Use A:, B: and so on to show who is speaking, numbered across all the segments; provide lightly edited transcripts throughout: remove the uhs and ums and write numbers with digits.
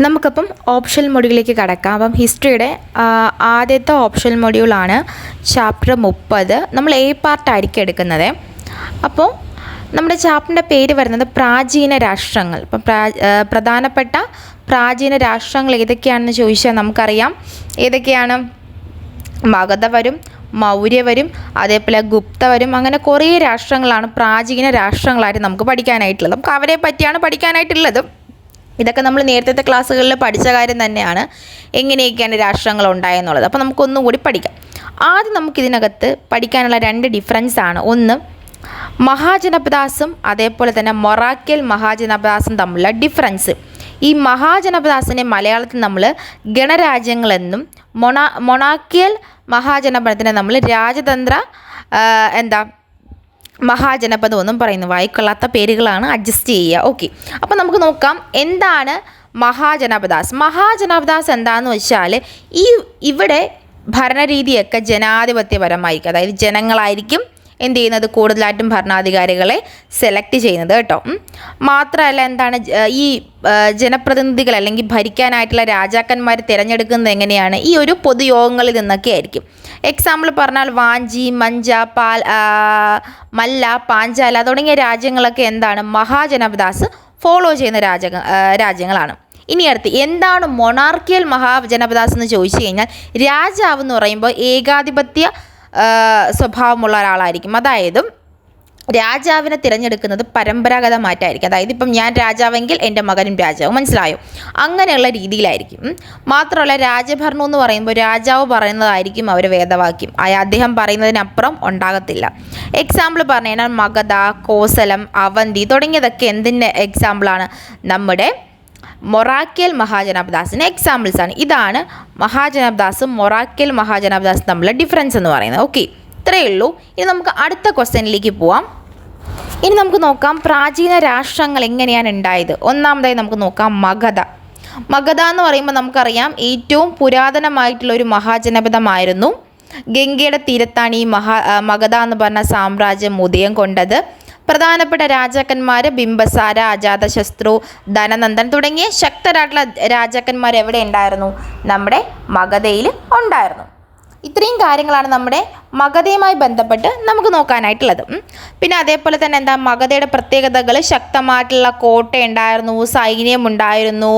A: നമുക്കപ്പം optional മൊഡ്യൂളിലേക്ക് കടക്കാം. അപ്പം ഹിസ്റ്ററിയുടെ ആദ്യത്തെ ഓപ്ഷണൽ മൊഡ്യൂളാണ് ചാപ്റ്റർ 30. നമ്മൾ എ പാർട്ടായിരിക്കും എടുക്കുന്നത്. അപ്പോൾ നമ്മുടെ ചാപ്റ്ററിൻ്റെ പേര് വരുന്നത് പ്രാചീന രാഷ്ട്രങ്ങൾ. അപ്പം പ്രധാനപ്പെട്ട പ്രാചീന രാഷ്ട്രങ്ങൾ ഏതൊക്കെയാണെന്ന് ചോദിച്ചാൽ നമുക്കറിയാം. ഏതൊക്കെയാണ്? മഗധ വരും, മൗര്യ വരും, അതേപോലെ ഗുപ്ത വരും. അങ്ങനെ കുറേ രാഷ്ട്രങ്ങളാണ് പ്രാചീന രാഷ്ട്രങ്ങളായിട്ട് നമുക്ക് പഠിക്കാനായിട്ടുള്ളത്. നമുക്ക് അവരെ പറ്റിയാണ് പഠിക്കാനായിട്ടുള്ളത്. ഇതൊക്കെ നമ്മൾ നേരത്തെ ക്ലാസ്സുകളിൽ പഠിച്ച കാര്യം തന്നെയാണ്, എങ്ങനെയൊക്കെയാണ് രാഷ്ട്രങ്ങൾ ഉണ്ടായെന്നുള്ളത്. അപ്പോൾ നമുക്കൊന്നും കൂടി പഠിക്കാം. ആദ്യം നമുക്കിതിനകത്ത് പഠിക്കാനുള്ള 2 ഡിഫറൻസ് ആണ്. ഒന്ന്, മഹാജനപദാസും അതേപോലെ തന്നെ മൊറാക്കിയൽ മഹാജനപദാസും തമ്മിലുള്ള ഡിഫറൻസ്. ഈ മഹാജനപദാസിനെ മലയാളത്തിൽ നമ്മൾ ഗണരാജ്യങ്ങളെന്നും മൊണാക്കിയൽ മഹാജനപദത്തിനെ നമ്മൾ രാജതന്ത്ര മഹാജനപദം പറയുന്നു. വായിക്കൊള്ളാത്ത പേരുകളാണ്, അഡ്ജസ്റ്റ് ചെയ്യുക. ഓക്കെ, അപ്പോൾ നമുക്ക് നോക്കാം എന്താണ് മഹാജനപദാസ്. മഹാജനപദാസ് എന്താണെന്ന് വെച്ചാൽ ഇവിടെ ഭരണരീതിയൊക്കെ ജനാധിപത്യപരമായിരിക്കും. അതായത് ജനങ്ങളായിരിക്കും എന്ത് ചെയ്യുന്നത്, കൂടുതലായിട്ടും ഭരണാധികാരികളെ സെലക്ട് ചെയ്യുന്നത് കേട്ടോ. മാത്രമല്ല എന്താണ്, ഈ ജനപ്രതിനിധികൾ അല്ലെങ്കിൽ ഭരിക്കാനായിട്ടുള്ള രാജാക്കന്മാർ തിരഞ്ഞെടുക്കുന്നത് എങ്ങനെയാണ്, ഈ ഒരു പൊതുയോഗങ്ങളിൽ നിന്നൊക്കെ ആയിരിക്കും. എക്സാമ്പിൾ പറഞ്ഞാൽ വാഞ്ചി, മഞ്ച, മല്ല, പാഞ്ചാല തുടങ്ങിയ രാജ്യങ്ങളൊക്കെ എന്താണ് മഹാജനപദാസ് ഫോളോ ചെയ്യുന്ന രാജ്യങ്ങളാണ്. ഇനി അടുത്ത് എന്താണ് മൊണാർക്കിയൽ മഹാജനപദാസ് എന്ന് ചോദിച്ചു കഴിഞ്ഞാൽ, രാജാവ് എന്ന് പറയുമ്പോൾ ഏകാധിപത്യ സ്വഭാവമുള്ള ഒരാളായിരിക്കും. അതായത് രാജാവിനെ തിരഞ്ഞെടുക്കുന്നത് പരമ്പരാഗതമായിട്ടായിരിക്കും. അതായത് ഇപ്പം ഞാൻ രാജാവെങ്കിൽ എൻ്റെ മകനും രാജാവും, മനസ്സിലായോ? അങ്ങനെയുള്ള രീതിയിലായിരിക്കും. മാത്രമല്ല രാജഭരണം എന്ന് പറയുമ്പോൾ രാജാവ് പറയുന്നതായിരിക്കും അവർ വേദവാക്യം. അദ്ദേഹം പറയുന്നതിനപ്പുറം ഉണ്ടാകത്തില്ല. എക്സാമ്പിൾ പറഞ്ഞു കഴിഞ്ഞാൽ മഗധ, കോസലം, അവന്തി തുടങ്ങിയതൊക്കെ എന്തിൻ്റെ എക്സാമ്പിളാണ്? നമ്മുടെ മൊറാക്കിയൽ മഹാജനപദാസിൻ്റെ എക്സാമ്പിൾസാണ്. ഇതാണ് മഹാജനപദാസും മൊറാക്കിയൽ മഹാജനപദാസും തമ്മിലുള്ള ഡിഫറൻസ് എന്ന് പറയുന്നത്. ഓക്കെ, ഇത്രയേ ഉള്ളൂ. ഇനി നമുക്ക് അടുത്ത ക്വസ്റ്റ്യനിലേക്ക് പോവാം. ഇനി നമുക്ക് നോക്കാം പ്രാചീന രാഷ്ട്രങ്ങൾ എങ്ങനെയാണ് ഉണ്ടായത്. ഒന്നാമതായി നമുക്ക് നോക്കാം മഗധ. മഗധ എന്ന് പറയുമ്പോൾ നമുക്കറിയാം ഏറ്റവും പുരാതനമായിട്ടുള്ളൊരു മഹാജനപദമായിരുന്നു. ഗംഗയുടെ തീരത്താണ് ഈ മഗധ എന്ന് പറഞ്ഞ സാമ്രാജ്യം ഉദയം കൊണ്ടത്. പ്രധാനപ്പെട്ട രാജാക്കന്മാർ ബിംബസാര, അജാതശത്രു, ധനനന്ദൻ തുടങ്ങിയ ശക്തരായിട്ടുള്ള രാജാക്കന്മാർ എവിടെ ഉണ്ടായിരുന്നു? നമ്മുടെ മഗധയിൽ ഉണ്ടായിരുന്നു. ഇത്രയും കാര്യങ്ങളാണ് നമ്മുടെ മഗധയുമായി ബന്ധപ്പെട്ട് നമുക്ക് നോക്കാനായിട്ടുള്ളത്. പിന്നെ അതേപോലെ തന്നെ മഗധയുടെ പ്രത്യേകതകൾ, ശക്തമായിട്ടുള്ള കോട്ട ഉണ്ടായിരുന്നു, സൈന്യം ഉണ്ടായിരുന്നു,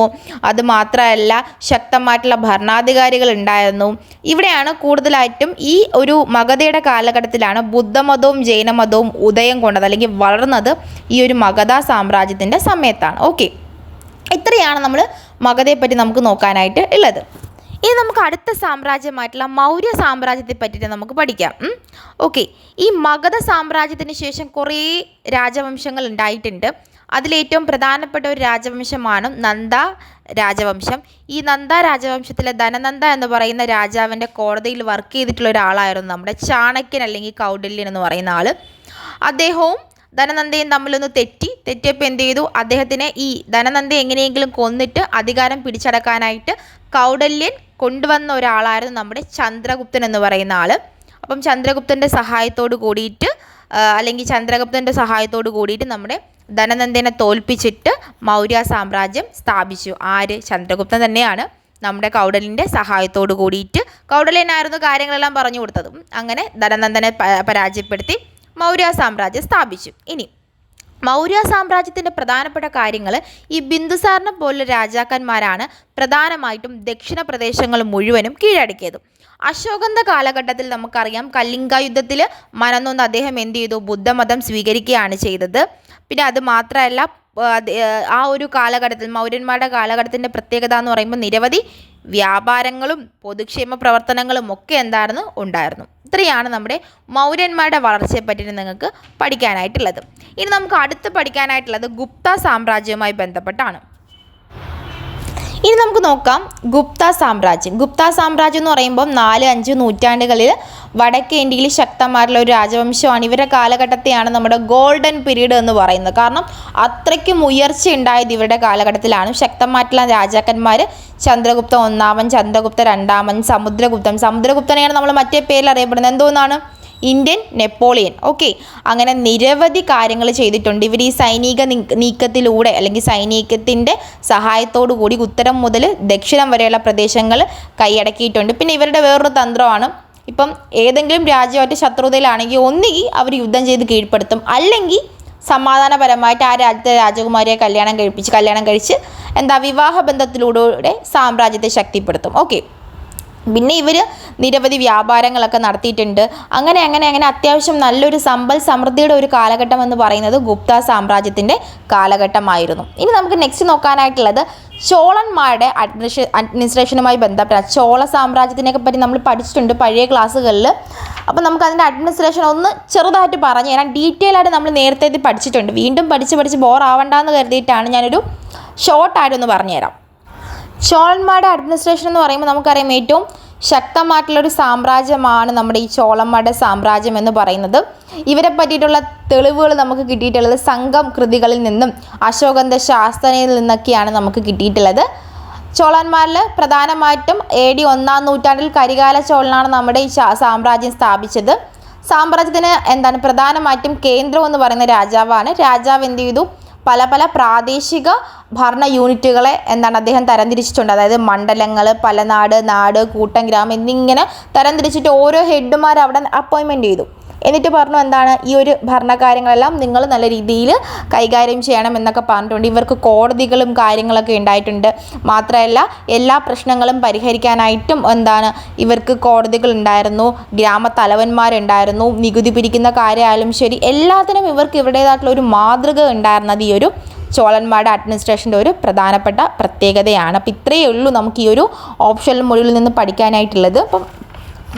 A: അതുമാത്രമല്ല ശക്തമായിട്ടുള്ള ഭരണാധികാരികൾ ഉണ്ടായിരുന്നു. ഇവിടെയാണ് കൂടുതലായിട്ടും ഈ ഒരു മഗധയുടെ കാലഘട്ടത്തിലാണ് ബുദ്ധമതവും ജൈനമതവും ഉദയം കൊണ്ടത് അല്ലെങ്കിൽ വളർന്നത് ഈ ഒരു മഗധ സാമ്രാജ്യത്തിൻ്റെ സമയത്താണ്. ഓക്കെ, ഇത്രയാണ് നമ്മൾ മഗധയെപ്പറ്റി നമുക്ക് നോക്കാനായിട്ട് ഉള്ളത്. ഇനി നമുക്ക് അടുത്ത സാമ്രാജ്യമായിട്ടുള്ള മൗര്യ സാമ്രാജ്യത്തെ പറ്റിയിട്ട് നമുക്ക് പഠിക്കാം. ഓക്കെ, ഈ മഗധ സാമ്രാജ്യത്തിന് ശേഷം കുറേ രാജവംശങ്ങൾ ഉണ്ടായിട്ടുണ്ട്. അതിലേറ്റവും പ്രധാനപ്പെട്ട ഒരു രാജവംശമാണ് നന്ദ രാജവംശം. ഈ നന്ദ രാജവംശത്തിലെ ധനനന്ദ എന്ന് പറയുന്ന രാജാവിൻ്റെ കോടതിയിൽ വർക്ക് ചെയ്തിട്ടുള്ള ഒരാളായിരുന്നു നമ്മുടെ ചാണക്യൻ അല്ലെങ്കിൽ കൗടില്യൻ എന്ന് പറയുന്ന ആൾ. അദ്ദേഹവും ധനനന്ദയും തമ്മിലൊന്ന് തെറ്റിയപ്പോൾ എന്ത് ചെയ്തു, അദ്ദേഹത്തിനെ ഈ ധനനന്ദയെ എങ്ങനെയെങ്കിലും കൊന്നിട്ട് അധികാരം പിടിച്ചടക്കാനായിട്ട് കൗടല്യൻ കൊണ്ടുവന്ന ഒരാളായിരുന്നു നമ്മുടെ ചന്ദ്രഗുപ്തൻ എന്ന് പറയുന്ന ആൾ. അപ്പം ചന്ദ്രഗുപ്തൻ്റെ സഹായത്തോട് കൂടിയിട്ട് നമ്മുടെ ധനനന്ദനെ തോൽപ്പിച്ചിട്ട് മൗര്യ സാമ്രാജ്യം സ്ഥാപിച്ചു. ആര്? ചന്ദ്രഗുപ്തൻ തന്നെയാണ്. നമ്മുടെ കൗടല്യൻ്റെ സഹായത്തോട് കൂടിയിട്ട് കൗടല്യനായിരുന്നു കാര്യങ്ങളെല്ലാം പറഞ്ഞു കൊടുത്തത്. അങ്ങനെ ധനനന്ദനെ പരാജയപ്പെടുത്തി മൗര്യ സാമ്രാജ്യം സ്ഥാപിച്ചു. ഇനി മൗര്യ സാമ്രാജ്യത്തിൻ്റെ പ്രധാനപ്പെട്ട കാര്യങ്ങൾ, ഈ ബിന്ദുസാറിനെ പോലുള്ള രാജാക്കന്മാരാണ് പ്രധാനമായിട്ടും ദക്ഷിണ പ്രദേശങ്ങൾ മുഴുവനും കീഴടക്കിയത്. അശോകന്റെ കാലഘട്ടത്തിൽ നമുക്കറിയാം കലിംഗ യുദ്ധത്തിൽ മനംനൊന്ന് അദ്ദേഹം എന്ത് ചെയ്തു, ബുദ്ധമതം സ്വീകരിക്കുകയാണ് ചെയ്തത്. പിന്നെ അത് മാത്രമല്ല ആ ഒരു കാലഘട്ടത്തിൽ മൗര്യന്മാരുടെ കാലഘട്ടത്തിൻ്റെ പ്രത്യേകത എന്ന് പറയുമ്പോൾ നിരവധി വ്യാപാരങ്ങളും പൊതുക്ഷേമ പ്രവർത്തനങ്ങളും ഒക്കെ ഉണ്ടായിരുന്നു. ഇത്രയാണ് നമ്മുടെ മൗര്യന്മാരുടെ വളർച്ചയെ പറ്റിയിട്ട് നിങ്ങൾക്ക് പഠിക്കാനായിട്ടുള്ളത്. ഇനി നമുക്ക് അടുത്ത് പഠിക്കാനായിട്ടുള്ളത് ഗുപ്ത സാമ്രാജ്യവുമായി ബന്ധപ്പെട്ടാണ്. ഇനി നമുക്ക് നോക്കാം ഗുപ്ത സാമ്രാജ്യം. ഗുപ്ത സാമ്രാജ്യം എന്ന് പറയുമ്പോൾ 4-5 നൂറ്റാണ്ടുകളിൽ വടക്കേ ഇന്ത്യയിൽ ശക്തമായിട്ടുള്ള ഒരു രാജവംശമാണ്. ഇവരുടെ കാലഘട്ടത്തെയാണ് നമ്മുടെ ഗോൾഡൻ പീരീഡ് എന്ന് പറയുന്നത്. കാരണം അത്രയ്ക്കും ഉയർച്ച ഉണ്ടായത് ഇവരുടെ കാലഘട്ടത്തിലാണ്. ശക്തമായിട്ടുള്ള രാജാക്കന്മാർ ചന്ദ്രഗുപ്ത 1, ചന്ദ്രഗുപ്ത 2, സമുദ്രഗുപ്തനെയാണ് നമ്മൾ മറ്റേ പേരിൽ അറിയപ്പെടുന്നത്. എന്തോന്നാണ്? Indian Napoleon. ഓക്കെ, അങ്ങനെ നിരവധി കാര്യങ്ങൾ ചെയ്തിട്ടുണ്ട് ഇവർ ഈ സൈനിക നീക്കത്തിലൂടെ, അല്ലെങ്കിൽ സൈനികത്തിൻ്റെ സഹായത്തോടു കൂടി ഉത്തരം മുതൽ ദക്ഷിണം വരെയുള്ള പ്രദേശങ്ങൾ കൈയടക്കിയിട്ടുണ്ട്. പിന്നെ ഇവരുടെ വേറൊരു തന്ത്രമാണ്, ഇപ്പം ഏതെങ്കിലും രാജ്യമായിട്ട് ശത്രുതയിലാണെങ്കിൽ ഒന്നുകിൽ അവർ യുദ്ധം ചെയ്ത് കീഴ്പ്പെടുത്തും, അല്ലെങ്കിൽ സമാധാനപരമായിട്ട് ആ രാജ്യത്തെ രാജകുമാരിയെ കല്യാണം കഴിച്ച് വിവാഹ ബന്ധത്തിലൂടെ സാമ്രാജ്യത്തെ ശക്തിപ്പെടുത്തും. ഓക്കെ, പിന്നെ ഇവർ നിരവധി വ്യാപാരങ്ങളൊക്കെ നടത്തിയിട്ടുണ്ട്. അങ്ങനെ അത്യാവശ്യം നല്ലൊരു സമ്പൽ സമൃദ്ധിയുടെ ഒരു കാലഘട്ടം എന്ന് പറയുന്നത് ഗുപ്ത സാമ്രാജ്യത്തിൻ്റെ കാലഘട്ടമായിരുന്നു. ഇനി നമുക്ക് നെക്സ്റ്റ് നോക്കാനായിട്ടുള്ളത് ചോളന്മാരുടെ അഡ്മിനിസ്ട്രേഷനുമായി ബന്ധപ്പെട്ട ചോള സാമ്രാജ്യത്തിനെയൊക്കെ പറ്റി നമ്മൾ പഠിച്ചിട്ടുണ്ട് പഴയ ക്ലാസ്സുകളിൽ. അപ്പോൾ നമുക്ക് അതിൻ്റെ അഡ്മിനിസ്ട്രേഷൻ ഒന്ന് ചെറുതായിട്ട് പറഞ്ഞു തരാം. ഡീറ്റെയിൽ ആയിട്ട് നമ്മൾ നേരത്തെ ഇത് പഠിച്ചിട്ടുണ്ട്. വീണ്ടും പഠിച്ച് ബോർ ആവണ്ടെന്ന് കരുതിയിട്ടാണ് ഞാനൊരു ഷോർട്ടായിട്ടൊന്ന് പറഞ്ഞുതരാം. ചോളന്മാരുടെ അഡ്മിനിസ്ട്രേഷൻ എന്ന് പറയുമ്പോൾ നമുക്കറിയാം ഏറ്റവും ശക്തമായിട്ടുള്ളൊരു സാമ്രാജ്യമാണ് നമ്മുടെ ഈ ചോളന്മാരുടെ സാമ്രാജ്യം എന്ന് പറയുന്നത്. ഇവരെ പറ്റിയിട്ടുള്ള തെളിവുകൾ നമുക്ക് കിട്ടിയിട്ടുള്ളത് സംഘം കൃതികളിൽ നിന്നും അശോകൻ്റെ ശാസ്ത്രയിൽ നിന്നൊക്കെയാണ് നമുക്ക് കിട്ടിയിട്ടുള്ളത്. ചോളന്മാരിൽ പ്രധാനമായിട്ടും AD 1-ാം നൂറ്റാണ്ടിൽ കരികാല ചോളനാണ് നമ്മുടെ ഈ സാമ്രാജ്യം സ്ഥാപിച്ചത്. സാമ്രാജ്യത്തിന് പ്രധാനമായിട്ടും കേന്ദ്രം എന്ന് പറയുന്ന രാജാവാണ്. രാജാവ് എന്ത് ചെയ്തു, പല പ്രാദേശിക ഭരണ യൂണിറ്റുകളെ അദ്ദേഹം തരംതിരിച്ചിട്ടുണ്ട്. അതായത് മണ്ഡലങ്ങൾ, പലനാട്, നാട്, കൂട്ടം, ഗ്രാമം എന്നിങ്ങനെ തരംതിരിച്ചിട്ട് ഓരോ ഹെഡുമാർ അവിടെ അപ്പോയിൻമെൻറ്റ് ചെയ്തു. എന്നിട്ട് പറഞ്ഞു ഈ ഒരു ഭരണകാര്യങ്ങളെല്ലാം നിങ്ങൾ നല്ല രീതിയിൽ കൈകാര്യം ചെയ്യണം എന്നൊക്കെ പറഞ്ഞിട്ടുണ്ട്. ഇവർക്ക് കോടതികളും കാര്യങ്ങളൊക്കെ ഉണ്ടായിട്ടുണ്ട്. മാത്രമല്ല എല്ലാ പ്രശ്നങ്ങളും പരിഹരിക്കാനായിട്ടും ഇവർക്ക് കോടതികൾ ഉണ്ടായിരുന്നു, ഗ്രാമത്തലവന്മാരുണ്ടായിരുന്നു, നികുതി പിരിക്കുന്ന കാര്യമായാലും ശരി എല്ലാത്തിനും ഇവർക്ക് ഇവരുടേതായിട്ടുള്ള ഒരു മാതൃക ഉണ്ടായിരുന്നത് ഈ ഒരു ചോളന്മാരുടെ അഡ്മിനിസ്ട്രേഷൻ്റെ ഒരു പ്രധാനപ്പെട്ട പ്രത്യേകതയാണ്. അപ്പോൾ ഇത്രയേ ഉള്ളൂ നമുക്ക് ഈ ഒരു ഓപ്ഷണൽ മൊഡ്യൂളിൽ നിന്ന് പഠിക്കാനായിട്ടുള്ളത്. അപ്പം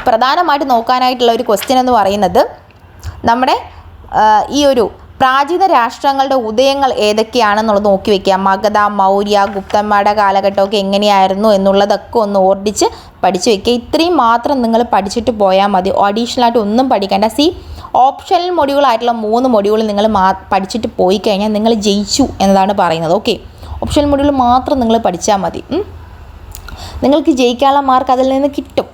A: പ്രധാനമായിട്ട് നോക്കാനായിട്ടുള്ള ഒരു ക്വസ്റ്റ്യൻ എന്ന് പറയുന്നത് നമ്മുടെ ഈ ഒരു പ്രാചീന രാഷ്ട്രങ്ങളുടെ ഉദയങ്ങൾ ഏതൊക്കെയാണെന്നുള്ളത് നോക്കി വയ്ക്കുക. മഗധ, മൗര്യ, ഗുപ്തന്മാരുടെ കാലഘട്ടമൊക്കെ എങ്ങനെയായിരുന്നു എന്നുള്ളതൊക്കെ ഒന്ന് ഓർഡിച്ച് പഠിച്ച് വയ്ക്കുക. ഇത്രയും മാത്രം നിങ്ങൾ പഠിച്ചിട്ട് പോയാൽ മതി. അഡീഷണലായിട്ട് ഒന്നും പഠിക്കേണ്ട. ഓപ്ഷണൽ മൊഡ്യൂളായിട്ടുള്ള 3 മൊഡ്യൂൾ നിങ്ങൾ പഠിച്ചിട്ട് പോയി കഴിഞ്ഞാൽ നിങ്ങൾ ജയിച്ചു എന്നതാണ് പറയുന്നത്. ഓക്കെ, ഓപ്ഷണൽ മൊഡ്യൂൾ മാത്രം നിങ്ങൾ പഠിച്ചാൽ മതി. നിങ്ങൾക്ക് ജയിക്കാനുള്ള മാർക്ക് അതിൽ നിന്ന് കിട്ടും.